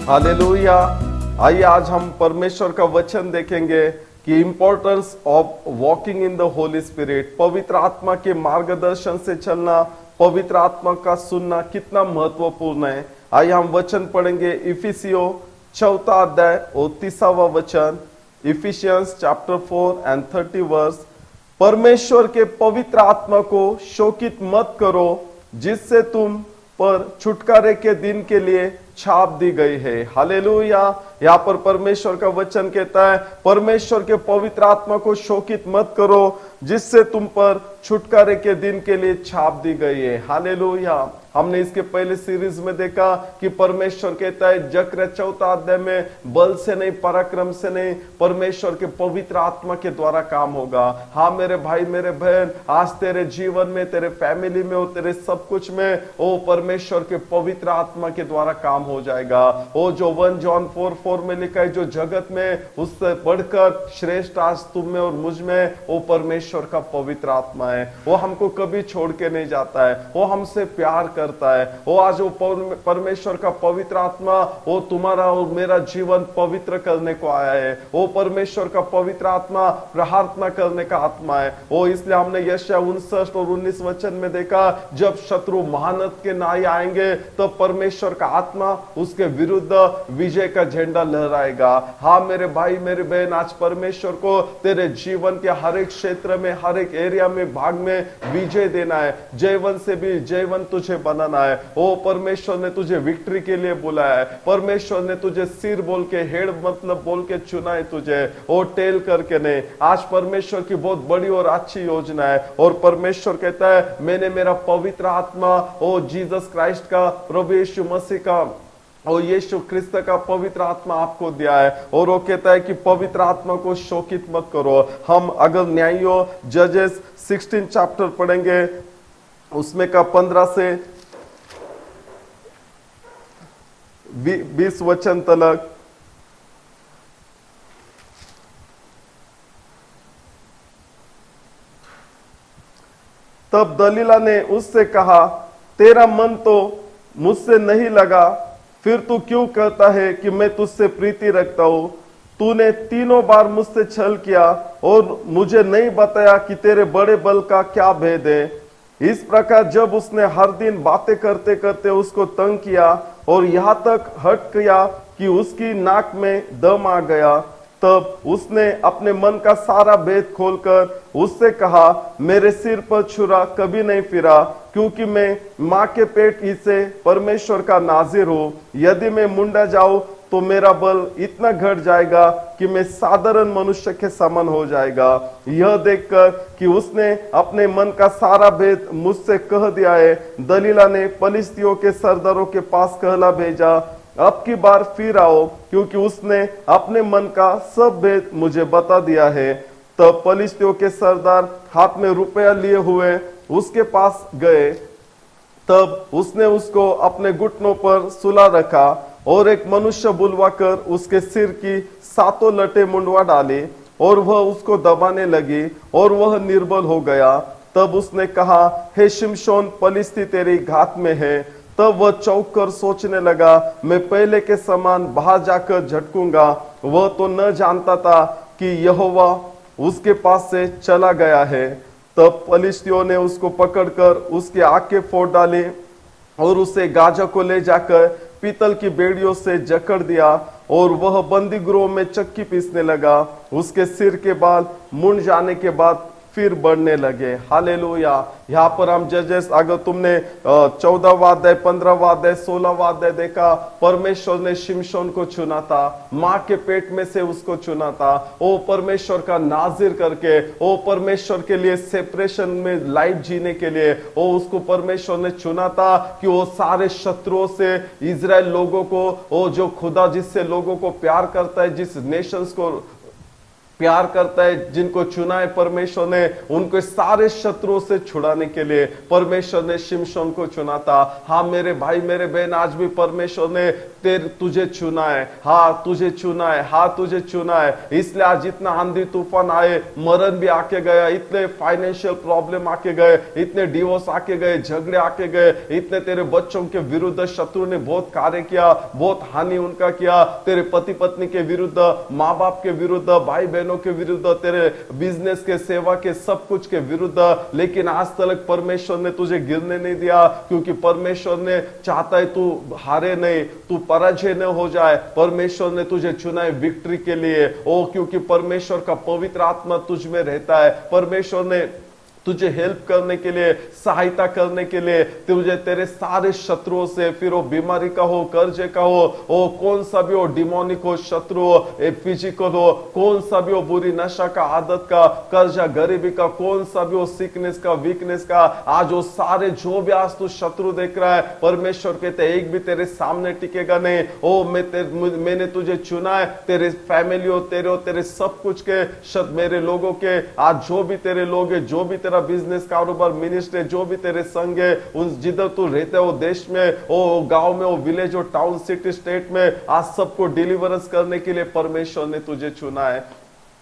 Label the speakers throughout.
Speaker 1: Hallelujah. आइए आज हम परमेश्वर का वचन देखेंगे कि importance of walking in the Holi spirit, पवित्र आत्मा के मार्गदर्शन से चलना, पवित्र आत्मा का सुनना कितना महत्वपूर्ण है। आइए हम वचन पढ़ेंगे इफिसियों 4 अध्याय और 30वां वचन, इफिशियंस चैप्टर 4 एंड 30 वर्स। परमेश्वर के पवित्र आत्मा को शोकित मत करो, जिससे तुम पर छुटकारे के दिन के लिए छाप दी गई है। हालेलुया। यहाँ पर परमेश्वर का वचन कहता है, परमेश्वर के पवित्र आत्मा को शोकित मत करो, जिससे तुम पर छुटकारे के दिन के लिए छाप दी गई है। हालेलुया। हमने इसके पहले सीरीज में देखा कि परमेश्वर कहता है जकरिया 4 अध्याय में, बल से नहीं, पराक्रम से नहीं, परमेश्वर के पवित्र आत्मा के द्वारा काम होगा। हाँ मेरे भाई मेरे बहन, आज तेरे जीवन में, तेरे फैमिली में और तेरे सब कुछ में ओ परमेश्वर के पवित्र आत्मा के द्वारा काम हो जाएगा। ओ जो 1 जॉन 4:4 में लिखा है, जो जगत में उससे बढ़कर श्रेष्ठ आज तुम में और मुझ में वो परमेश्वर का पवित्र आत्मा है। वो हमको कभी छोड़ के नहीं जाता है, वो हमसे प्यार करता है। वो आज वो परमेश्वर का पवित्र आत्मा वो तुम्हारा और मेरा जीवन पवित्र करने को आया है। वो परमेश्वर का पवित्र आत्मा प्रार्थना करने का आत्मा है। वो इसलिए हमने यशायाह 59 और 19 वचन में देखा, जब शत्रु महानत के नाई आएंगे तो परमेश्वर का आत्मा उसके विरुद्ध विजय का झंडा लहराएगा। हाँ मेरे भाई मेरे बहन, आज परमेश्वर को तेरे जीवन के हर एक क्षेत्र में, हर एक एरिया में, भाग में विजय देना है। जयवन से भी जयवन तुझे बनाना है। ओ परमेश्वर ने तुझे विक्ट्री के लिए बुलाया है। परमेश्वर ने तुझे सिर बोल के, हेड मतलब बोल के चुना है तुझे, ओ टेल करके नहीं। आज परमेश्वर की बहुत बड़ी और अच्छी योजना है और परमेश्वर कहता है मैंने मेरा पवित्र आत्मा ओ जीसस क्राइस्ट का, प्रभु यीशु मसीह का और यीशु ख्रिस्त का पवित्र आत्मा आपको दिया है। और वो कहता है कि पवित्र आत्मा को शोकित मत करो। हम अगर न्यायों जजेस 16 चैप्टर पढ़ेंगे, उसमें का 15 से 20 वचन तक, तब दलीला ने उससे कहा, तेरा मन तो मुझसे नहीं लगा, फिर तू क्यों कहता है कि मैं तुझसे प्रीति रखता हूं? तूने 3 बार मुझसे छल किया और मुझे नहीं बताया कि तेरे बड़े बल का क्या भेद है। इस प्रकार जब उसने हर दिन बातें करते करते उसको तंग किया और यहां तक हट किया कि उसकी नाक में दम आ गया, तब उसने अपने मन का सारा भेद खोलकर उससे कहा, मेरे सिर पर छुरा कभी नहीं फिरा, क्योंकि मैं मां के पेट ही से परमेश्वर का नाजिर हूं। यदि मैं मुंडा जाऊं तो मेरा बल इतना घट जाएगा कि मैं साधारण मनुष्य के समान हो जाएगा। यह देखकर कि उसने अपने मन का सारा भेद मुझसे कह दिया है, दलीला ने पलिश्तियों के सरदारों के पास कहला भेजा, अब की बार फिर आओ, क्योंकि उसने अपने मन का सब भेद मुझे बता दिया है। तब पलिश्तियों के सरदार हाथ में रुपया लिए हुए उसके पास गए। तब उसने उसको अपने घुटनों पर सुला रखा और एक मनुष्य बुलवाकर उसके सिर की 7 लटे मुंडवा डाली और वह उसको दबाने लगी और वह निर्बल हो गया। तब उसने कहा, हे शिमशोन, पलिश्ती तेरी घात में है। तब वह चौंक कर सोचने लगा, मैं पहले के समान बाहर जाकर झटकूंगा। वह तो न जानता था कि यहोवा उसके पास से चला गया है। तब पलिश्तियों ने उसको पकड़कर उसकी आंखें फोड़ डाली और उसे गाजा को ले जाकर पीतल की बेड़ियों से जकड़ दिया और वह बंदी गृह में चक्की पीसने लगा। उसके सिर के बाल मुंड जाने के बाद फिर बढ़ने लगे। हालेलुया। यहाँ पर हम जजेस, अगर तुमने 14वां अध्याय, 15वां अध्याय, 16वां अध्याय देखा, परमेश्वर ने शिमशोन को चुना था, मां के पेट में से उसको चुना था, ओ परमेश्वर का नाजिर करके, ओ परमेश्वर के लिए सेपरेशन में लाइफ जीने के लिए ओ उसको परमेश्वर ने चुना था कि वो सारे शत्रुओं से इजराइल लोगों को, ओ जो खुदा जिससे लोगों को प्यार करता है, जिस नेशंस को प्यार करता है, जिनको चुना है परमेश्वर ने उनको सारे शत्रुओं से छुड़ाने के लिए परमेश्वर ने शिमशोन को चुना था। हाँ मेरे भाई मेरे बहन, आज भी परमेश्वर ने तुझे चुना है। हाँ तुझे चुना है, हाँ तुझे चुना है। इसलिए आज इतना आंधी तूफान आए, मरण भी आके गया, इतने फाइनेंशियल प्रॉब्लम आके गए, इतने डिवोर्स आके गए, झगड़े आके गए, इतने तेरे बच्चों के विरुद्ध शत्रु ने बहुत कार्य किया, बहुत हानि उनका किया, तेरे पति पत्नी के विरुद्ध, माँ बाप के विरुद्ध, भाई बहनों के विरुद्ध, तेरे बिजनेस के, सेवा के, सब कुछ के विरुद्ध। लेकिन आज तक परमेश्वर ने तुझे गिरने नहीं दिया, क्योंकि परमेश्वर ने चाहता है तू हारे नहीं, तू पराजय न हो जाए। परमेश्वर ने तुझे चुना है विक्ट्री के लिए। ओ क्योंकि परमेश्वर का पवित्र आत्मा तुझ में रहता है। परमेश्वर ने तुझे हेल्प करने के लिए, सहायता करने के लिए, तुझे तेरे सारे शत्रुओं से, फिर वो बीमारी का हो, कर्जे का हो, वो कौन सा भी हो, डिमोनिक हो, शत्रु हो, फिजिकल हो, कौन सा भी हो, बुरी नशा का, आदत का, कर्जा, गरीबी का, कौन सा भी हो, सिकनेस का, वीकनेस का, आज वो सारे जो भी आज तू शत्रु देख रहा है, परमेश्वर कहते एक भी तेरे सामने टिकेगा नहीं। ओ मैंने तुझे चुना है, तेरे फैमिली हो, तेरे सब कुछ के, मेरे लोगों के, आज जो भी तेरे लोग है, जो भी बिजनेस, कारोबार, मिनिस्ट्री, जो भी तेरे संग है, उन जिधर तू रहते हो, देश में हो, गांव में हो, विलेज हो, टाउन, सिटी, स्टेट में, आज सबको डिलीवरेंस करने के लिए परमेश्वर ने तुझे चुना है।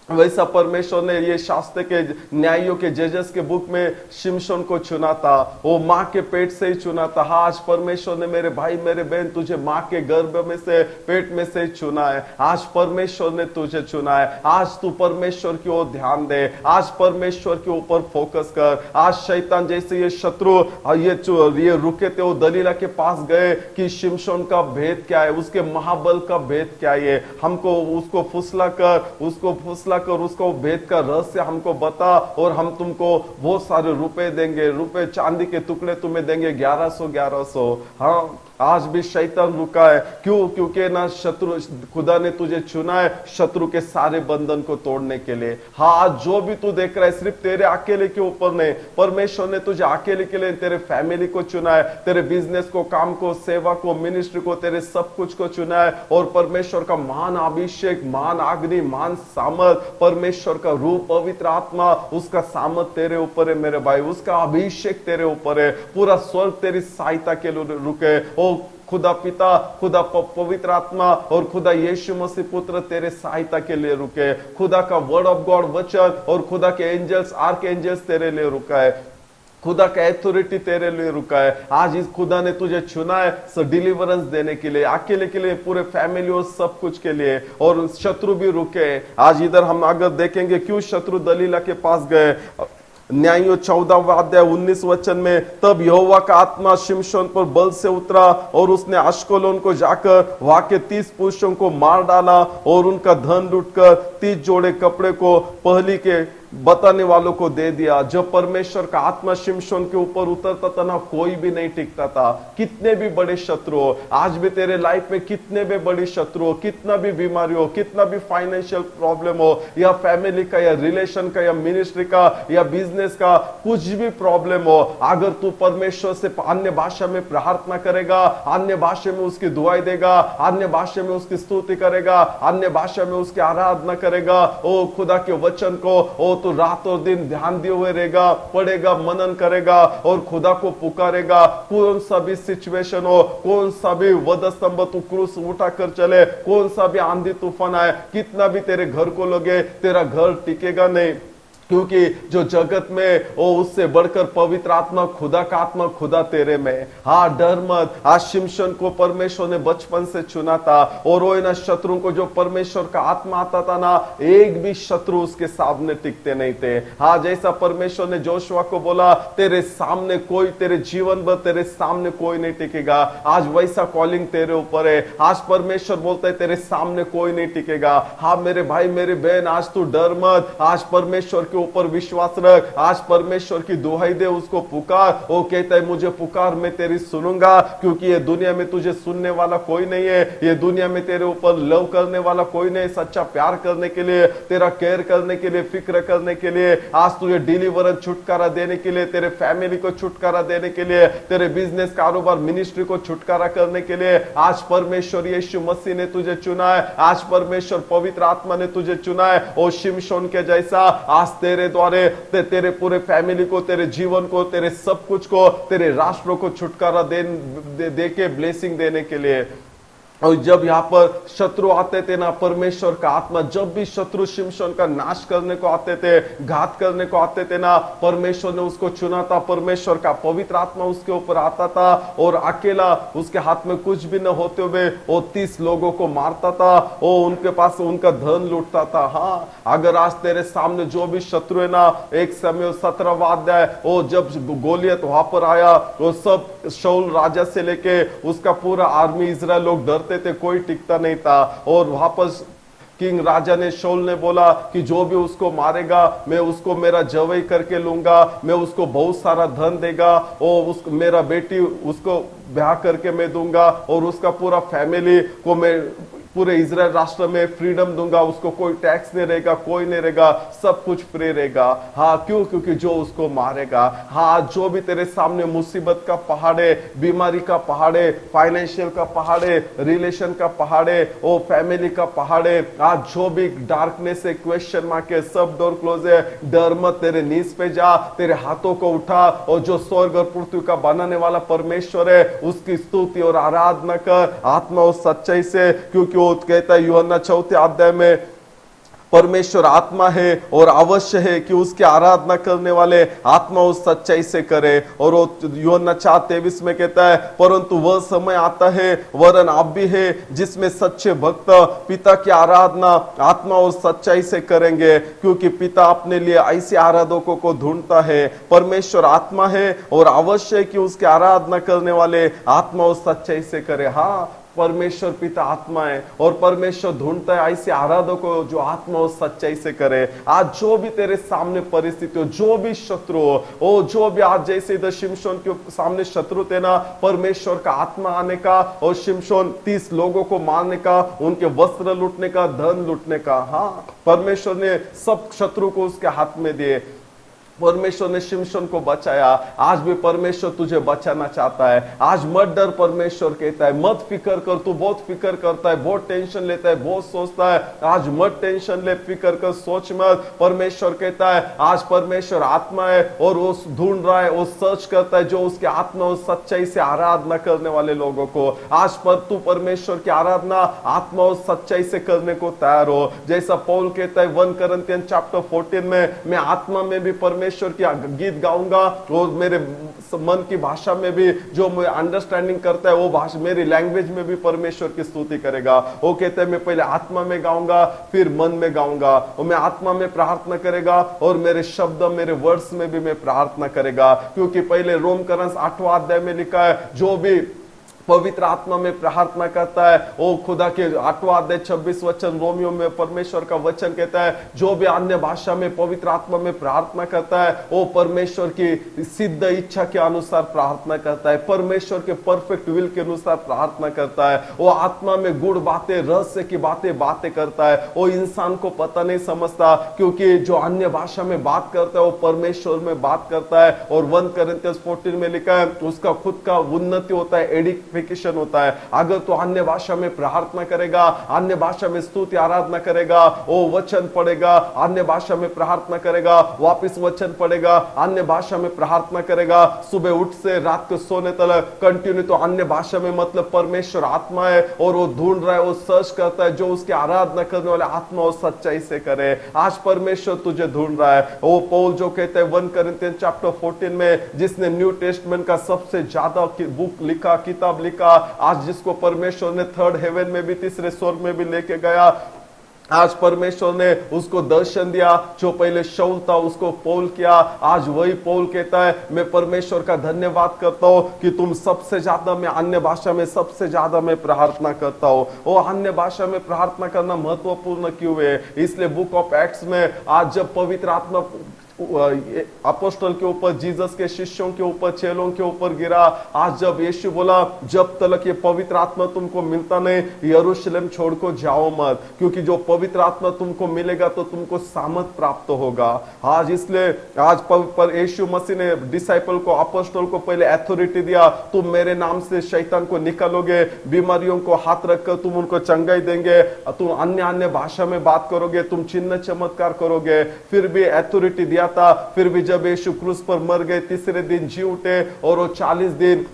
Speaker 1: वैसा परमेश्वर ने ये शास्त्र के, न्यायियों के, जजेस के बुक में शिमशोन को चुना था। वो माँ के पेट से ही चुना था। हाँ आज परमेश्वर ने मेरे भाई मेरे बहन तुझे माँ के गर्भ में से, पेट में से चुना है। आज परमेश्वर ने तुझे चुना है। आज तू परमेश्वर की ओर ध्यान दे, आज परमेश्वर के ऊपर फोकस कर। आज शैतान जैसे ये शत्रु ये रुके थे, वो दलीला के पास गए कि शिमशोन का भेद क्या है, उसके महाबल का भेद क्या है, हमको उसको फुसला कर उसको भेद का रहस्य हमको बता, और हम तुमको बहुत सारे रुपए देंगे, रुपए चांदी के टुकड़े तुम्हें देंगे, 1100। हाँ आज भी शैतान रुका है। क्यों? क्योंकि ना शत्रु, खुदा ने तुझे चुना है शत्रु के सारे बंधन को तोड़ने के लिए। हाँ आज जो भी तू देख रहा है सिर्फ तेरे अकेले के ऊपर नहीं, परमेश्वर ने तुझे अकेले के लिए, तेरे फैमिली को चुना है, तेरे बिजनेस को, काम को, सेवा को, मिनिस्ट्री को, तेरे सब कुछ को चुना है। और परमेश्वर का महान अभिषेक, महान अग्नि, महान सामर्थ, परमेश्वर का रूप, पवित्र आत्मा, उसका सामर्थ तेरे ऊपर है मेरे भाई, उसका अभिषेक तेरे ऊपर है। पूरा स्वर्ग तेरी सहायता के लिए रुके। ओ खुदा पिता, खुदा पवित्र आत्मा और खुदा यीशु मसीह पुत्र तेरे सहायता के लिए रुके। खुदा का वर्ड ऑफ गॉड वचन और खुदा के एंजल्स, आर्क एंजल्स तेरे लिए रुका है। खुदा का अथॉरिटी तेरे लिए रुका है। आज इस खुदा ने तुझे चुना है डिलीवरेंस देने के लिए, अकेले के लिए, पूरे फैमिली और सब कुछ के लिए। और शत्रु भी रुके। आज इधर हम अगर देखेंगे क्यों शत्रु दलीला के पास गए, न्यायियों 14वां अध्याय 19 वचन में, तब यहोवा का आत्मा शिमशोन पर बल से उतरा और उसने अश्कलोन को जाकर वहां के 30 पुरुषों को मार डाला और उनका धन लूटकर 30 जोड़े कपड़े को पहली के बताने वालों को दे दिया। जब परमेश्वर का आत्मा शिमशोन के ऊपर उतरता था ना, कोई भी नहीं टिकता था। कितने भी बड़े शत्रु हो, आज भी तेरे लाइफ में कितने भी बड़ी शत्रु हो, कितना भी बीमारी हो, कितना भी फाइनेंशियल प्रॉब्लम हो, या फैमिली का, या रिलेशन का, या मिनिस्ट्री का, या बिजनेस का, कुछ भी प्रॉब्लम हो, अगर तू परमेश्वर से अन्य भाषा में प्रार्थना करेगा, अन्य भाषा में उसकी दुआई देगा, अन्य भाषा में उसकी स्तुति करेगा, अन्य भाषा में उसकी आराधना करेगा, ओ खुदा के वचन को ओ तो रात और दिन ध्यान दिए हुए रहेगा, पढ़ेगा, मनन करेगा और खुदा को पुकारेगा। कौन सा भी सिचुएशन हो, कौन सा भी वधस्तंभ तू क्रूस उठा कर चले, कौन सा भी आंधी तूफान आए, कितना भी तेरे घर को लगे, तेरा घर टिकेगा नहीं। क्योंकि जो जगत में वो उससे बढ़कर पवित्र आत्मा, खुदा का आत्मा, खुदा तेरे में। हाँ डर मत। आज शिमशोन को परमेश्वर ने बचपन से चुना था और वो ना शत्रु को, जो परमेश्वर का आत्मा आता था ना, एक भी शत्रु उसके सामने टिकते नहीं थे। हाँ जैसा परमेश्वर ने जोशुआ को बोला, तेरे सामने कोई, तेरे जीवन भर तेरे सामने कोई नहीं टिकेगा, आज वैसा कॉलिंग तेरे ऊपर है। आज परमेश्वर बोलता है तेरे सामने कोई नहीं टिकेगा। हाँ मेरे भाई मेरे बहन, आज तू डर मत। आज परमेश्वर के ऊपर विश्वास रख। आज परमेश्वर की दुहाई दे, उसको पुकार। वो कहता है मुझे पुकार, मैं तेरी सुनूंगा, क्योंकि ये दुनिया में तुझे सुनने वाला कोई नहीं है, ये दुनिया में तेरे ऊपर लव करने वाला कोई नहीं, सच्चा प्यार करने के लिए, तेरा केयर करने के लिए, फिक्र करने के लिए, आज तुझे डिलीवरेंस छुटकारा देने के लिए, तेरे फैमिली को छुटकारा देने के लिए, तेरे बिजनेस कारोबार मिनिस्ट्री को छुटकारा करने के लिए आज परमेश्वर यीशु मसीह ने तुझे चुना है। आज परमेश्वर पवित्र आत्मा ने तुझे चुना है। ओ शिमशोन के जैसा आज तेरे द्वारे तेरे पूरे फैमिली को, तेरे जीवन को, तेरे सब कुछ को, तेरे राष्ट्रों को छुटकारा दे के ब्लेसिंग देने के लिए। और जब यहाँ पर शत्रु आते थे ना, परमेश्वर का आत्मा, जब भी शत्रु शिमशोन का नाश करने को आते थे, घात करने को आते थे ना, परमेश्वर ने उसको चुना था। परमेश्वर का पवित्र आत्मा उसके ऊपर आता था और अकेला उसके हाथ में कुछ भी न होते हुए वो 30 लोगों को मारता था, वो उनके पास उनका धन लूटता था। हाँ, अगर आज तेरे सामने जो भी शत्रु है ना, 1 शमूएल 17वां अध्याय, वो जब गोलियत वहां पर आया, वो सब शाऊल राजा से लेके उसका पूरा आर्मी इजराइल लोग डरते थे, कोई टिकता नहीं था। और वापस किंग राजा ने, शाऊल ने बोला कि जो भी उसको मारेगा मैं उसको मेरा जवाई करके लूंगा, मैं उसको बहुत सारा धन देगा, और उसको मेरा बेटी उसको ब्याह करके मैं दूंगा, और उसका पूरा फैमिली को मैं पूरे इजराइल राष्ट्र में फ्रीडम दूंगा, उसको कोई टैक्स नहीं रहेगा, कोई नहीं रहेगा, सब कुछ फ्री रहेगा। हाँ, क्यों? क्योंकि जो उसको मारेगा। हाँ, जो भी तेरे सामने मुसीबत का पहाड़ है, बीमारी का पहाड़ है, फाइनेंशियल का पहाड़ है, रिलेशन का पहाड़ है, ओ फैमिली का पहाड़ है, आज जो भी डार्कनेस है, क्वेश्चन मार्क है, सब डोर क्लोज है, डर मत, तेरे नीज पे जा, तेरे हाथों को उठा, और जो स्वर्ग और पृथ्वी का बनाने वाला परमेश्वर है उसकी स्तुति और आराधना कर आत्मा और सच्चाई से। क्योंकि वो कहता है यूहन्ना 4 अध्याय में, परमेश्वर आत्मा है और अवश्य है कि उसकी आराधना करने वाले आत्मा और सच्चाई से करे। और वो यूहन्ना 4:23 में कहता है, परंतु वह समय आता है, वरन अब भी है, जिसमें सच्चे भक्त पिता की आराधना आत्मा और सच्चाई से करेंगे, क्योंकि पिता अपने लिए ऐसे आराधकों को ढूंढता है। परमेश्वर आत्मा है और अवश्य है कि उसकी आराधना करने वाले आत्मा और सच्चाई से करे। हाँ, परमेश्वर पिता आत्मा है और परमेश्वर ढूंढता है ऐसे आराधकों को जो आत्मा और सच्चाई से करे। आज जो भी तेरे सामने परिस्थिति हो, जो भी शत्रु हो, जो भी आज जैसे इधर शिमशोन के सामने शत्रु थे ना, परमेश्वर का आत्मा आने का और शिमशोन 30 लोगों को मारने का, उनके वस्त्र लूटने का, धन लूटने का। हाँ, परमेश्वर ने सब शत्रु को उसके हाथ में दिए। परमेश्वर ने शिमशोन को बचाया। आज भी परमेश्वर तुझे बचाना चाहता है। आज मत डर, परमेश्वर कहता है मत फिक्र कर। तू बहुत फिक्र करता है, बहुत टेंशन लेता है, बहुत सोचता है। आज मत टेंशन ले, फिक्र कर, सोच मत। परमेश्वर कहता है आज परमेश्वर आत्मा है और वो ढूंढ रहा है, वो सर्च करता है जो उसके आत्मा और सच्चाई से आराधना करने वाले लोगों को। आज पर तू परमेश्वर की आराधना आत्मा और सच्चाई से करने को तैयार हो। जैसा पौल कहता है 1 Corinthians chapter 14 में, मैं आत्मा में भी परमेश्वर की गीत गाऊंगा और मेरे मन की भाषा में भी, जो मैं अंडरस्टैंडिंग करता है वो भाषा, मेरी लैंग्वेज में भी परमेश्वर की स्तुति करेगा। वो कहते हैं मैं पहले आत्मा में गाऊंगा, फिर मन में गाऊंगा। और मैं आत्मा में प्रार्थना करेगा और मेरे शब्द, मेरे वर्ड्स में भी मैं प्रार्थना करेगा। क्योंकि पहले रोमकरंस 8वां अध्याय में लिखा है, जो भी पवित्र आत्मा में प्रार्थना करता है, वो खुदा के 8वां अध्याय 26 वचन रोमियो में परमेश्वर का वचन कहता है, जो भी अन्य भाषा में पवित्र आत्मा में प्रार्थना करता है वो परमेश्वर की सिद्ध इच्छा के अनुसार प्रार्थना करता है, परमेश्वर के परफेक्ट विल के अनुसार प्रार्थना करता है। वो आत्मा में गुड़ बातें, रहस्य की बातें करता है। वो इंसान को पता नहीं समझता, क्योंकि जो अन्य भाषा में बात करता है वो परमेश्वर में बात करता है। और 1 Corinthians 14 में लिखा है उसका खुद का उन्नति होता है, एडिफिकेशन होता है। अगर तो अन्य भाषा में प्रार्थना करेगा, अन्य भाषा में स्तुति आराधना करेगा, वो वचन पढ़ेगा, अन्य भाषा में प्रार्थना करेगा, वापस वचन पढ़ेगा, अन्य भाषा में प्रार्थना करेगा, सुबह उठ से रात को सोने तक कंटिन्यू, तो अन्य भाषा में मतलब परमेश्वर आत्मा है और वो ढूंढ रहा है, वो सर्च करता है जो उसकी आराधना करने वाले आत्मा और सच्चाई से करे। आज परमेश्वर तुझे ढूंढ रहा है। वो पौल जो कहते हैं 1 Corinthians chapter 14 में, जिसने न्यू टेस्टमेंट का सबसे ज्यादा बुक लिखा, किताब लिखा, आज जिसको परमेश्वर ने 3rd हेवन में भी, तीसरे स्वर्ग में भी लेके गया, आज परमेश्वर ने उसको दर्शन दिया, जो पहले शाऊल था उसको पौल किया। आज वही पौल कहता है, मैं परमेश्वर का धन्यवाद करता हूं कि तुम सबसे ज्यादा, मैं अन्य भाषा में सबसे ज्यादा मैं प्रार्थना करता हूं। वो अन्य भाषा में प्रार्थना करना महत्वपूर्ण क्यों है? इसलिए बुक ऑफ एक्ट्स में आज जब पवित्र आत्मा अपोस्टल के ऊपर, जीसस के शिष्यों के ऊपर, चेलों के ऊपर गिरा, आज जब यीशु बोला जब तक ये पवित्र आत्मा तुमको मिलता नहीं यरूशलेम छोड़ को जाओ मत, क्योंकि जो पवित्र आत्मा तुमको मिलेगा तो तुमको सामर्थ प्राप्त होगा। आज इसलिए आज पर यीशु मसीह ने डिसाइपल को, अपोस्टल को पहले अथॉरिटी दिया, तुम मेरे नाम से शैतान को निकालोगे, बीमारियों को हाथ रखकर तुम उनको चंगाई देंगे, तुम अन्य अन्य भाषा में बात करोगे, तुम चिन्ह चमत्कार करोगे। फिर भी अथॉरिटी दिया था, फिर भी जब यीशु क्रूस पर मर गए, तीसरे दिन जी उठे और वो 40 दिन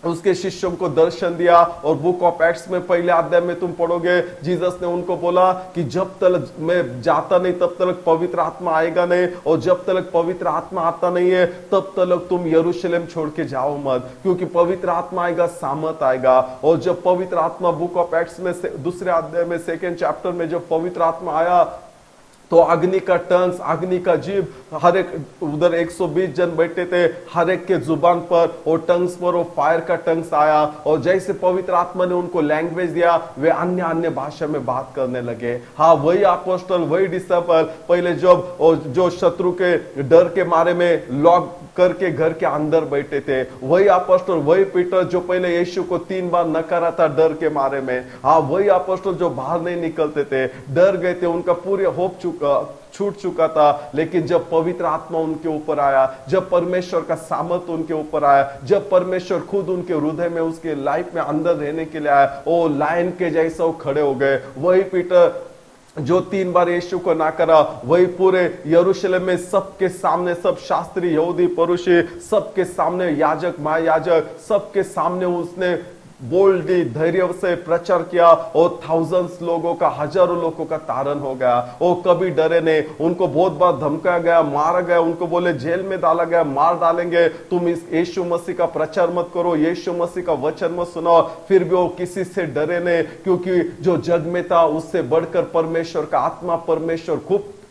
Speaker 1: उसके शिष्यों को दर्शन दिया। और बुक ऑफ एक्ट्स में पहले अध्याय में तुम पढ़ोगे, जीसस ने उनको बोला कि जब तक मैं जाता नहीं तब तक पवित्र आत्मा आएगा नहीं, और जब तक पवित्र आत्मा आता नहीं है तब तक तुम यरूशलेम छोड़ के जाओ मत, क्योंकि पवित्र आत्मा आएगा, सामर्थ आएगा। और जब पवित्र आत्मा, बुक ऑफ एक्ट्स में दूसरे अध्याय में 2nd चैप्टर में जब पवित्र आत्मा आया तो अग्नि का टंग्स, अग्नि का जीभ, हर एक, उधर 120 जन बैठे थे, हर एक के जुबान पर और टंग्स पर वो फायर का टंग्स आया, और जैसे पवित्र आत्मा ने उनको लैंग्वेज दिया वे अन्य अन्य भाषा में बात करने लगे। हाँ, वही अपोस्टल, वही डिसिपल पहले जब जो शत्रु के डर के मारे में लॉक करके घर के अंदर बैठे थे, वही अपोस्टल, वही पीटर जो पहले यीशु को 3 बार नकारा था डर के मारे में। हाँ, वही अपोस्टल जो बाहर नहीं निकलते थे, डर गए थे, उनका पूरे होप छूट चुका था। लेकिन जब पवित्र आत्मा उनके ऊपर आया, जब परमेश्वर का सामर्थ उनके ऊपर आया, जब परमेश्वर खुद उनके हृदय में, उसके लाइफ में अंदर रहने के लिए आया, वो लायन के जैसा वो खड़े हो गए। वही पीटर जो 3 बार यीशु को ना करा, वही पूरे यरूशलेम में सबके सामने, सब शास्त्री, यहूदी, परुषी, सबके सामने, याजक, महायाजक, सबके सामने उसने बोल्डली, धैर्य से प्रचार किया, और थाउजेंड्स लोगों का, हजारों लोगों का तारण हो गया। वो कभी डरे नहीं, उनको बहुत बार धमकाया गया, मारा गया, उनको बोले जेल में डाला गया, मार डालेंगे, तुम इस यीशु मसीह का प्रचार मत करो, यीशु मसीह का वचन मत सुनाओ। फिर भी वो किसी से डरे नहीं, क्योंकि जो जग में था उससे बढ़कर परमेश्वर का आत्मा, परमेश्वर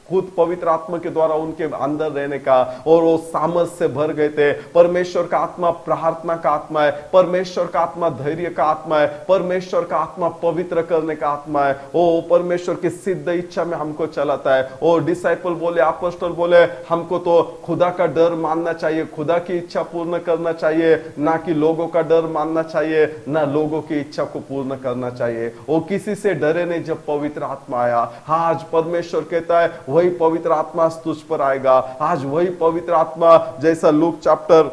Speaker 1: खुद पवित्र आत्मा के द्वारा उनके अंदर रहने का, और वो सामर्थ से भर गए थे। परमेश्वर का आत्मा प्रार्थना का आत्मा है, परमेश्वर का आत्मा धैर्य का आत्मा है, परमेश्वर का आत्मा पवित्र करने का आत्मा है। वो परमेश्वर की सिद्ध इच्छा में हमको चलाता है। और डिसाइपल बोले, अपोस्टल बोले, हमको तो खुदा का डर मानना चाहिए, खुदा की इच्छा पूर्ण करना चाहिए, ना कि लोगों का डर मानना चाहिए, ना लोगों की इच्छा को पूर्ण करना चाहिए। वो किसी से डरे नहीं जब पवित्र आत्मा आया। हाँ, आज परमेश्वर कहता है वही पवित्र आत्मा तुझ पर आएगा। आज वही पवित्र आत्मा, जैसा लूक चैप्टर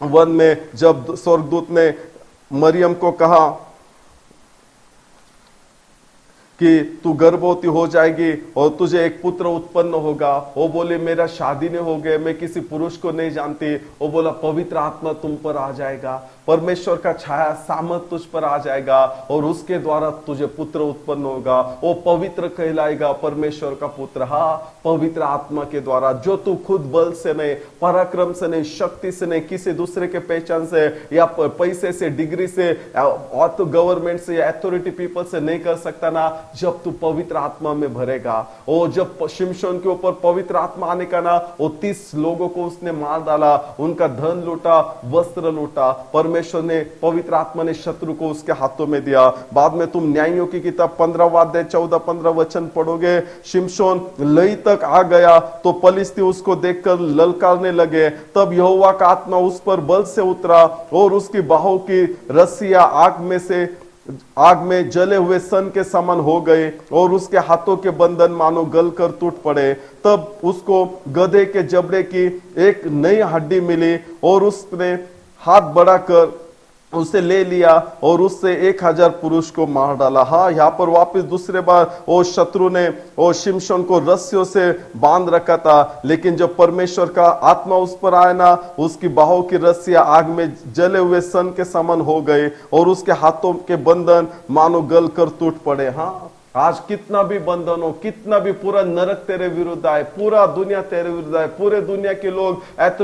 Speaker 1: 1 में जब स्वर्गदूत ने मरियम को कहा कि तू गर्भवती हो जाएगी और तुझे एक पुत्र उत्पन्न होगा, वो बोले मेरा शादी नहीं हो गया, मैं किसी पुरुष को नहीं जानती। वो बोला पवित्र आत्मा तुम पर आ जाएगा, परमेश्वर का छाया, सामर्थ तुझ पर आ जाएगा, और उसके द्वारा तुझे पुत्र उत्पन्न होगा। वो पवित्र कहलाएगा, परमेश्वर का पुत्र। हाँ, पवित्र आत्मा के द्वारा, जो तू खुद बल से नहीं, पराक्रम से नहीं, शक्ति से नहीं, किसी दूसरे के पहचान से या पैसे से, डिग्री से, और तो गवर्नमेंट से या अथॉरिटी पीपल से नहीं कर सकता ना, जब तू पवित्र आत्मा में भरेगा। और जब शिमशोन के ऊपर पवित्र आत्मा आने का ना, वो 30 लोगों को उसने मार डाला, उनका धन लूटा, वस्त्र लूटा। परमेश्वर ने, पवित्र आत्मा ने शत्रु को उसके हाथों में दिया। बाद में तुम न्यायों की किताब 15वां अध्याय 14-15 वचन पढ़ोगे। शिमशोन लई तक आ गया तो पलिस्ती उसको देखकर ललकारने लगे। तब यहोवा का आत्मा उस पर बल से उतरा और उसकी बाहों की रस्सियां आग में जले हुए सन के समान हो गए, और उसके हाथों के बंधन मानो गल कर टूट पड़े। तब उसको गधे के जबड़े की एक नई हड्डी मिली, और उसने हाथ बढ़ाकर उसे ले लिया और उससे 1000 पुरुष को मार डाला। हाँ, यहाँ पर वापस दूसरे बार वो शत्रु ने वो शिमशोन को रस्सियों से बांध रखा था, लेकिन जब परमेश्वर का आत्मा उस पर आया ना, उसकी बाहों की रस्सियां आग में जले हुए सन के समान हो गए, और उसके हाथों के बंधन मानो गल कर टूट पड़े। हाँ, आज कितना भी बंधन हो, कितना भी पूरा नरक तेरे विरुद्ध आए, पूरा दुनिया तेरे विरुद्ध आए, पूरे दुनिया के लोग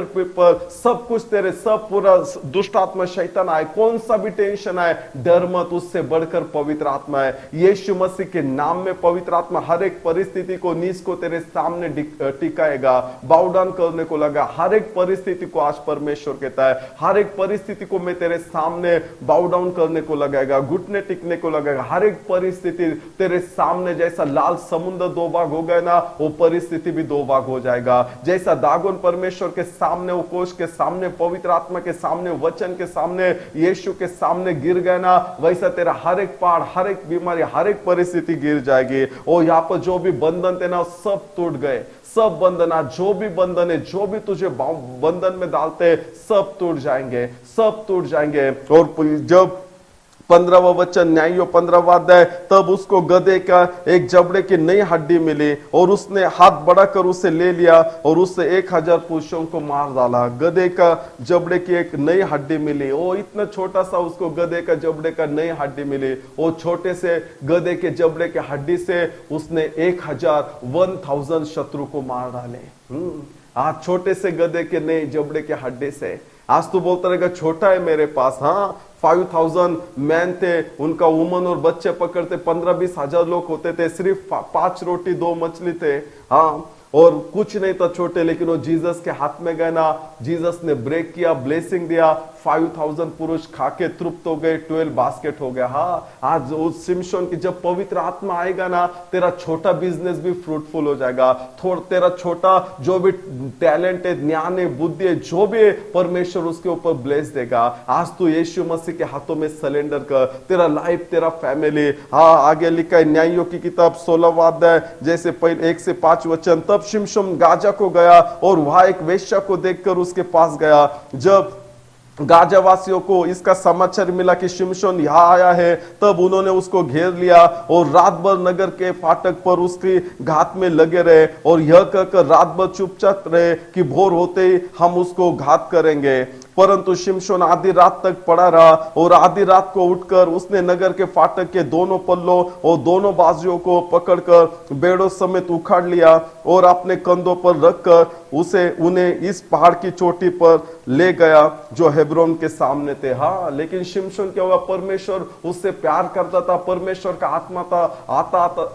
Speaker 1: पीपल सब कुछ तेरे, सब पूरा दुष्ट आत्मा शैतान आए, कौन सा भी टेंशन आए, डर मत, उससे बढ़कर पवित्र आत्मा है। यीशु मसीह के नाम में पवित्र आत्मा हर एक परिस्थिति को, नीच को तेरे सामने टिकाएगा, बाउ डाउन करने को लगा। हर एक परिस्थिति को आज परमेश्वर कहता है, हर एक परिस्थिति को मैं तेरे सामने बाउ डाउन करने को लगाएगा, घुटने टिकने को लगाएगा। हर एक परिस्थिति तेरे सामने, जैसा लाल समुद्र दो भाग हो गया ना, वो परिस्थिति भी दो भाग हो जाएगा। जैसा दागोन परमेश्वर के सामने, वो कोष के सामने, पवित्र आत्मा के सामने, वचन के सामने, यीशु के सामने गिर गया ना, वैसा तेरा हर एक पहाड़, हर एक बीमारी, हर एक परिस्थिति गिर जाएगी। और यहाँ पर जो भी बंधन थे ना, सब टूट गए। सब बंधन, आज जो भी बंधन है, जो भी तुझे बंधन में डालते, सब टूट जाएंगे, सब टूट जाएंगे। और जब 15वां वचन, न्यायियों 15वां अध्याय, तब उसको गधे का एक जबड़े की नई हड्डी मिली और उसने हाथ बढ़ाकर उसे ले लिया और उससे 1000 पुरुषों को मार डाला। गधे का जबड़े की एक नई हड्डी मिली। वो इतना छोटा सा, उसको गधे का जबड़े का नई हड्डी मिली। वो छोटे से गधे के जबड़े के हड्डी से उसने 1000 शत्रु को मार डाले। आज छोटे से गधे के नए जबड़े के हड्डी से। आज तू बोलता रहेगा छोटा है मेरे पास, हाँ 5000 मैन थे, उनका वुमन और बच्चे पकड़ते 15-20 हजार लोग होते थे, सिर्फ 5 रोटी 2 मछली थे, हाँ, और कुछ नहीं था छोटे, लेकिन वो जीसस के हाथ में गए ना, जीसस ने ब्रेक किया, ब्लेसिंग दिया, 5000 पुरुष खाके तृप्त हो गए, 12 बास्केट हो गया। हाँ, आज उस सिमशोन की जब पवित्र आत्मा आएगा ना, तेरा छोटा बिजनेस भी फ्रूटफुल हो जाएगा। तेरा छोटा जो भी टैलेंट है, ज्ञान है, बुद्धि है, जो भी है, परमेश्वर उसके ऊपर ब्लेस देगा। आज तू यीशु मसीह के हाथों में सरेंडर कर, तेरा लाइफ, तेरा फैमिली। हाँ, आगे लिखा है न्यायियों की किताब 16वां अध्याय, जैसे पहले 1 से 5 वचन। तब शिमशोन गाजा को गया और वहां एक वेश्या को देखकर उसके पास गया। जब गाजा वासियों को इसका समाचार मिला कि शिमशोन यहाँ आया है, तब उन्होंने उसको घेर लिया और रात भर नगर के फाटक पर उसकी घात में लगे रहे और यह कहकर रात भर चुपचाप रहे कि भोर होते ही हम उसको घात करेंगे। परंतु शिमशोन आधी रात तक पड़ा रहा और आधी रात को उठकर उसने नगर के फाटक के दोनों पल्लों और दोनों बाजुओं को पकड़कर बेड़ों समेत उखाड़ लिया और अपने कंधों पर रखकर उन्हें इस पहाड़ की चोटी पर ले गया जो हेब्रोन के सामने थे। हाँ, लेकिन शिमशोन क्या हुआ, परमेश्वर उससे प्यार करता था, परमेश्वर का आत्मा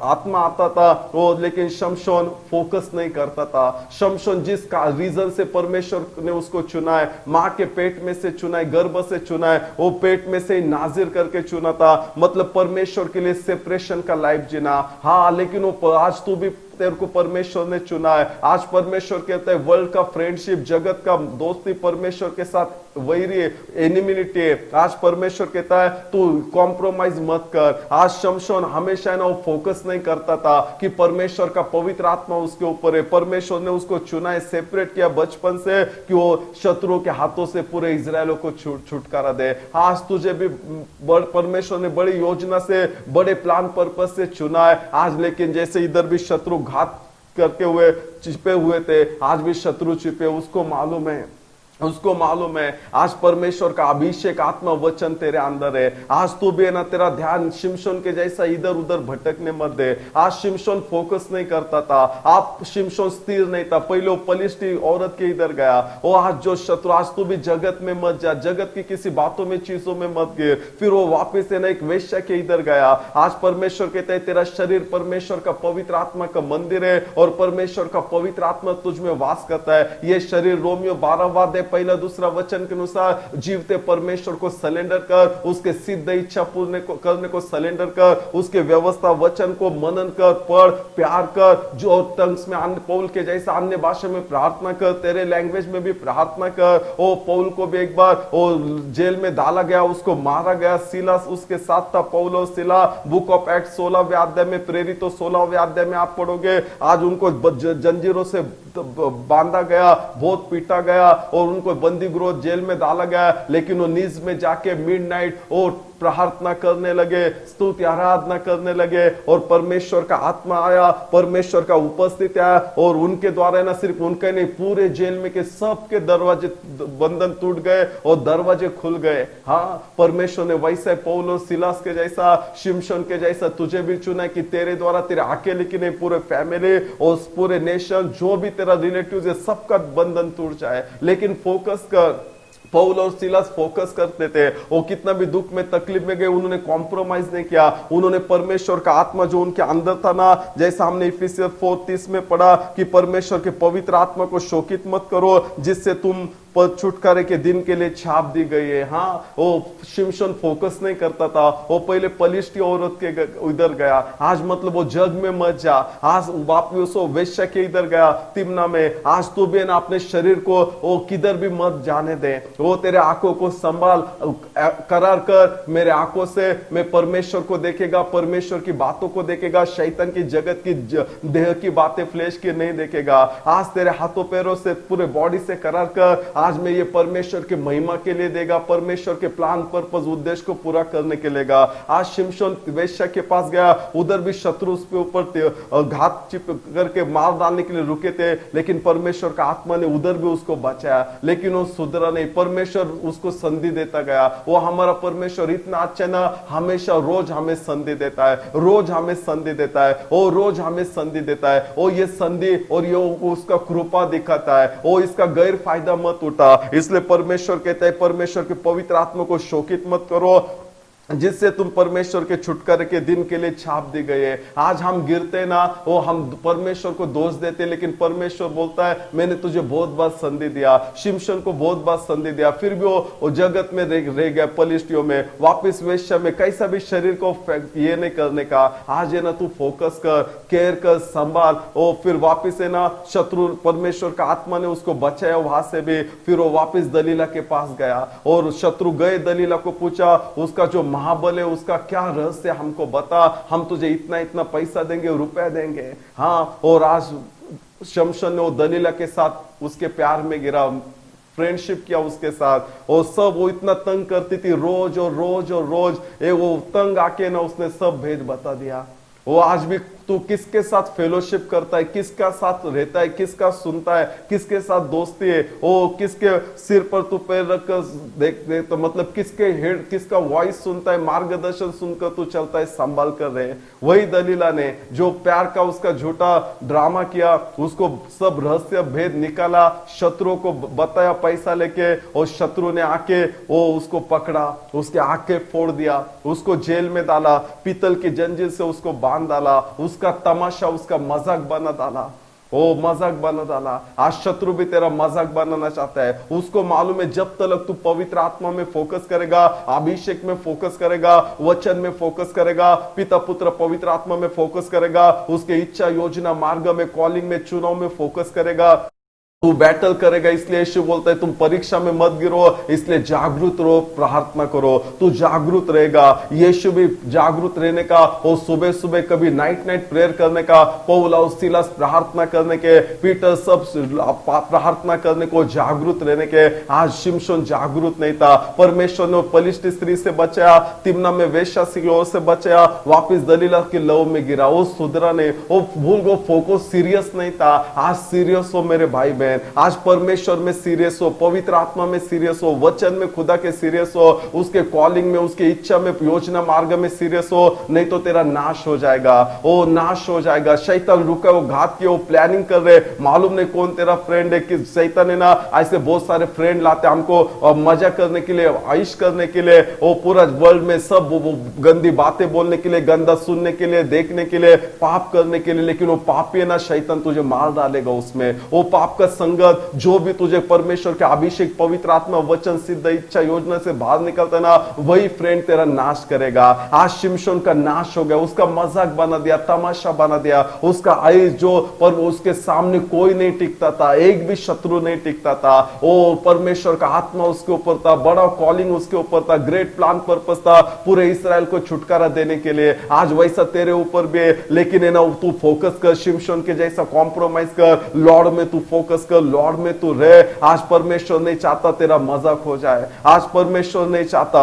Speaker 1: आत्मा आता था, और लेकिन शिमशोन फोकस नहीं करता था। शिमशोन जिस रीजन से परमेश्वर ने उसको चुना है, माँ के पेट में से चुना है, गर्भ से चुना है, वो पेट में से नाजिर करके चुना था, मतलब परमेश्वर के लिए सेपरेशन का लाइफ जीना। हाँ, लेकिन वो आज तू भी, तेरे को परमेश्वर ने चुना है। आज परमेश्वर कहता है वर्ल्ड का फ्रेंडशिप, जगत का दोस्ती परमेश्वर के साथ वैरी है, एनिमिटी है। आज परमेश्वर कहता है तू कॉम्प्रोमाइज मत कर। आज शिमशोन हमेशा ना वो फोकस नहीं करता था कि परमेश्वर का पवित्र आत्मा उसके ऊपर है, परमेश्वर ने उसको चुना है, सेपरेट किया बचपन से कि वो शत्रुओं के हाथों से पूरे इजरायलों को छुटकारा दे। आज तुझे भी परमेश्वर ने बड़ी योजना से, बड़े प्लान पर्पस से चुना है। आज लेकिन जैसे इधर भी शत्रु घात करके हुए छिपे हुए थे, आज भी शत्रु छिपे, उसको मालूम है, उसको मालूम है। आज परमेश्वर का अभिषेक आत्मा वचन तेरे अंदर है। आज तू भी है ना, तेरा ध्यान शिमशोन के जैसा इधर उधर भटकने मत दे। आज शिमशोन फोकस नहीं करता था, आप शिमशोन स्थिर नहीं था, पहले वो पलिश्ती औरत के इधर गया। वो आज जो शत्रु, आज तू भी जगत में मत जा, जगत की किसी बातों में, चीजों में मत गिर। फिर वो वापस है ना एक वेश्या के इधर गया। आज परमेश्वर कहता है तेरा शरीर परमेश्वर का पवित्र आत्मा का मंदिर है और परमेश्वर का पवित्र आत्मा तुझ में वास करता है। ये शरीर रोमियो 12वां पहला दूसरा वचन के अनुसार जीवते परमेश्वर को सरेंडर कर, उसके सिद्ध इच्छा पूर्ण करने को सरेंडर कर, उसके व्यवस्था वचन को मनन कर, पढ़, प्यार कर, जो टंग्स में अन्य पौल के जैसा अन्य भाषा में प्रार्थना कर, तेरे लैंग्वेज में भी प्रार्थना कर। ओ पौल को भी एक बार ओ जेल में डाला गया, उसको मारा गया, सिला उसके साथ था, पौल और सिला। बुक ऑफ एक्ट 16वें अध्याय में, प्रेरित 16वें अध्याय में आप पढ़ोगे, आज उनको जंजीरों से बांधा गया, बहुत पीटा गया और उनको बंदी गृह जेल में डाला गया। लेकिन वो नीज में जाके मिडनाइट वो प्रार्थना करने लगे, स्तुति आराधना करने लगे और परमेश्वर का आत्मा आया, परमेश्वर का उपस्थिति आया और उनके द्वारा ना सिर्फ उनके नहीं, पूरे जेल में के सबके दरवाजे बंधन टूट गए और दरवाजे खुल गए। हाँ, परमेश्वर ने वैसे पौलुस सिलास के जैसा, शिमशोन के जैसा तुझे भी चुना कि तेरे द्वारा, तेरे अकेले की नहीं, पूरे फैमिली और पूरे नेशन, जो भी तेरा रिलेटिव है, सबका बंधन टूट जाए। लेकिन फोकस कर, पौल और सिलास फोकस करते थे। वो कितना भी दुख में, तकलीफ में गए, उन्होंने कॉम्प्रोमाइज नहीं किया। उन्होंने परमेश्वर का आत्मा जो उनके अंदर था ना, जैसा हमने इफिसियंस 4:30 में पढ़ा कि परमेश्वर के पवित्र आत्मा को शोकित मत करो, जिससे तुम पर छुटकारे के दिन के लिए छाप दी गई है। हाँ, वो शिमशोन फोकस नहीं करता था, वो पहले पलिश्ती औरत के इधर गया, आज मतलब वो जग में मत जा, आज वापिस वो वेश्या के इधर गया तिम्ना में। आज तू भी ना अपने शरीर को वो किधर भी मत जाने दे, वो तेरे आंखों को संभाल, करार कर, मेरे आंखों से मैं परमेश्वर को देखेगा, परमेश्वर की बातों को देखेगा, शैतान की, जगत की, देह की बातें, फ्लेश की नहीं देखेगा। आज तेरे हाथों पैरों से, पूरे बॉडी से करार कर, आज मैं ये परमेश्वर की महिमा के लिए देगा, परमेश्वर के प्लान, पर्पस, उद्देश्य को पूरा करने के लिए। आज शिमशोन वेश्या के पास गया, उधर भी शत्रु उस पे ऊपर घात चिप करके मार डालने के लिए रुके थे, लेकिन परमेश्वर का आत्मा ने उधर भी उसको बचाया, लेकिन वो सुधरा नहीं। परमेश्वर उसको संधि देता गया। वो हमारा परमेश्वर इतना अच्छा ना, हमेशा रोज हमें संधि देता है, रोज हमें संधि देता है, वो रोज हमें संधि देता है। वो ये संधि और ये उसका कृपा दिखाता है, वो इसका गैर फायदा मत उठा। इसलिए परमेश्वर कहता है, परमेश्वर के पवित्र आत्मा को शोकित मत करो, जिससे तुम परमेश्वर के छुटकारे के दिन के लिए छाप दी गई है। आज हम गिरते ना, वो हम परमेश्वर को दोष देते, लेकिन परमेश्वर बोलता है मैंने तुझे बहुत बार संधि दिया, शिमशोन को बहुत बार संधि दिया, फिर भी वो जगत में रह गया, पलिश्तियों में, वापिस वेश्या में, कैसा भी शरीर को ये नहीं करने का। आज है ना, तू फोकस कर, केयर कर, संभाल, और फिर वापिस है ना, शत्रु, परमेश्वर का आत्मा ने उसको बचाया वहां से भी। फिर वो वापिस दलीला के पास गया और शत्रु गए, दलीला को पूछा, उसका जो महाबल है उसका क्या रहस्य हमको बता, हम तुझे इतना इतना पैसा देंगे, रुपए देंगे। हाँ, और आज शमशन ने वो दलीला के साथ उसके प्यार में गिरा, फ्रेंडशिप किया उसके साथ। और सब वो इतना तंग करती थी, रोज और रोज और रोज, वो तंग आके ना उसने सब भेद बता दिया। वो आज भी तू किसके साथ फेलोशिप करता है, किसका साथ रहता है, किसका सुनता है, किसके साथ दोस्ती है, वो किसके सिर पर तू पैर रखकर देख तो मतलब किसके हेड, किसका वॉइस सुनता है, मार्गदर्शन सुनकर तू चलता है, संभाल कर रहे। वही दलीला ने जो प्यार का उसका झूठा ड्रामा किया, उसको सब रहस्य भेद निकाला, शत्रुओं को बताया पैसा लेके, और शत्रु ने आके वो उसको पकड़ा, उसके आंखें फोड़ दिया, उसको जेल में डाला, पीतल की जंजीर से उसको बांध डाला, उसका तमाशा, उसका मजाक बना डाला, वो मजाक बना डाला। आज शत्रु भी तेरा मजाक बनाना चाहता है। उसको मालूम है जब तक तू पवित्र आत्मा में फोकस करेगा, अभिषेक में फोकस करेगा, वचन में फोकस करेगा, पिता पुत्र पवित्र आत्मा में फोकस करेगा, उसके इच्छा, योजना, मार्ग में, कॉलिंग में, चुनाव में फोकस करेगा, तू बैटल करेगा। इसलिए यीशु बोलता है तुम परीक्षा में मत गिरो, इसलिए जागरूक रहो, प्रार्थना करो, तू जागरूक रहेगा। यीशु भी जागरूक रहने का, और सुबह सुबह कभी नाइट प्रेयर करने का, पौल और सिलास प्रार्थना करने के, पीटर सब प्रार्थना करने को, जागरूक रहने के। आज शिमशोन जागरूक नहीं था। परमेश्वर ने पलिश्ती स्त्री से बचाया, तिम्ना में वेश्या से बचाया, वापिस दलीला के लव में गिरा, वो सुधरा नहीं, वो भूल गो, फोकस सीरियस नहीं था। आज सीरियस हो मेरे भाई बहन, आज परमेश्वर में सीरियस हो, पवित्र आत्मा में सीरियस हो, वचन में खुदा के सीरियस हो, उसके कॉलिंग में, उसके इच्छा में, योजना मार्ग में सीरियस हो, नहीं तो तेरा नाश हो जाएगा, वो नाश हो जाएगा। शैतान रुका, वो घात की, वो प्लानिंग कर रहे, मालूम नहीं कौन तेरा फ्रेंड है। कि शैतान है ना, ऐसे बहुत सारे फ्रेंड लाते हमको मजा करने के लिए, आइश करने के लिए, वो पूरा वर्ल्ड में सब वो गंदी बातें बोलने के लिए, गंदा सुनने के लिए, देखने के लिए, पाप करने के लिए। लेकिन वो पापी है ना, शैतान तुझे मार डालेगा उसमें। वो पाप का संगत जो भी तुझे परमेश्वर के अभिषेक, पवित्र आत्मा, वचन, सिद्ध इच्छा, योजना से बाहर निकलता है ना, वही फ्रेंड तेरा नाश करेगा। आज शिमशोन का नाश हो गया, उसका मजाक बना दिया, तमाशा बना दिया, उसका आइज जो, पर उसके सामने कोई नहीं टिकता था, एक भी शत्रु नहीं टिकता था। ओ परमेश्वर का आत्मा उसके ऊपर था, बड़ा कॉलिंग उसके ऊपर था, ग्रेट प्लान पर्पस था पूरे इस्राएल को छुटकारा देने के लिए। आज वैसा तेरे ऊपर भी है, लेकिन है ना, तू फोकस कर, शिमशोन के जैसा कॉम्प्रोमाइज कर, लॉर्ड में तू फोकस कर, लॉर्ड में तू रह। आज परमेश्वर नहीं चाहता तेरा मजाक हो जाए, आज परमेश्वर नहीं चाहता